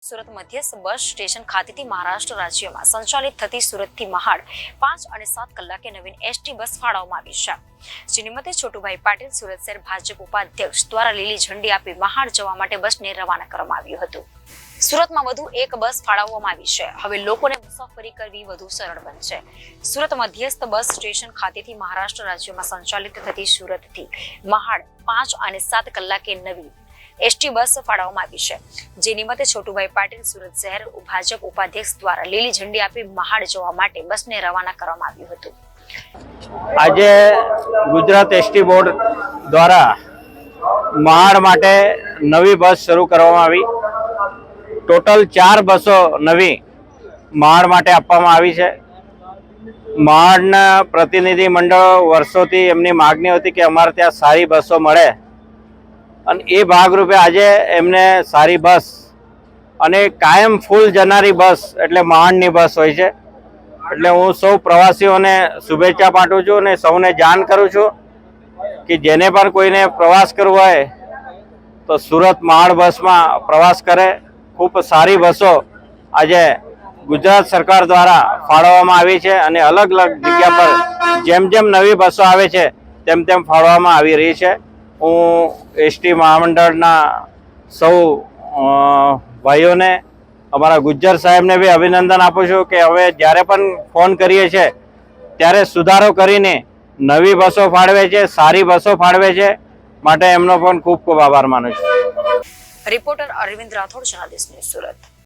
સુરત મધ્યસ્થ bus station ખાતેથી મહારાષ્ટ્ર રાજ્યમાં સંચાલિત થતી સુરતથી મહાડ 5 અને 7 કલાકે નવીન એસટી બસ ફાળવવામાં આવી છે। જે નિમિત્તે છોટુભાઈ પાટીલ સુરત શહેર ભાજપ ઉપાધ્યક્ષ દ્વારા લીલી ઝંડી આપી મહાડ જવા માટે બસને રવાના કરવામાં આવ્યું હતું। સુરતમાં વધુ એક બસ ફાળવવામાં આવી છે। હવે લોકોને મુસાફરી કરવી વધુ સરળ બનશે। સુરત મધ્યસ્થ બસ સ્ટેશન ખાતેથી મહારાષ્ટ્ર રાજ્યમાં સંચાલિત થતી સુરતથી મહાડ 5 અને 7 કલાકે નવી એસટી બસ ફાળવવામાં આવી છે। જે નિમિત્તે છોટુભાઈ પાટીલ સુરત શહેર ભાજપ ઉપાધ્યક્ષ દ્વારા લીલી ઝંડી આપી મહાડ જવા માટે બસને રવાના કરવામાં આવ્યું હતું। આજે ગુજરાત એસટી બોર્ડ દ્વારા મહાડ માટે નવી બસ શરૂ કરવામાં આવી। ટોટલ 4 બસો નવી મહાડ માટે આપવામાં આવી છે। મહાડના પ્રતિનિધિ મંડળો વર્ષોથી એમની માગણી હતી કે અમારે ત્યાં સારી બસો મળે અને એ ભાગરૂપે આજે એમને સારી બસ અને કાયમ ફૂલ જનારી બસ એટલે મહાડની બસ હોય છે। એટલે હું સૌ પ્રવાસીઓને શુભેચ્છા પાઠવું છું અને સૌને જાણ કરું છું કે જેને પણ કોઈને પ્રવાસ કરવો હોય તો સુરત મહાડ બસમાં પ્રવાસ કરે। ખૂબ સારી બસો આજે ગુજરાત સરકાર દ્વારા ફાળવવામાં આવી છે અને અલગ અલગ જગ્યા પર જેમ જેમ નવી બસો આવે છે તેમ તેમ ફાળવવામાં આવી રહી છે। હું એસટી મહામંડળના સૌ ભાઈઓને અમારા ગુજ્જર સાહેબને બી અભિનંદન આપું છું કે હવે જ્યારે પણ ફોન કરીએ છીએ ત્યારે સુધારો કરીને નવી બસો ફાળવે છે, સારી બસો ફાળવે છે, માટે એમનો પણ ખૂબ ખૂબ આભાર માનું છું। Reporter Arvind Rathod, Janadesh news, Surat.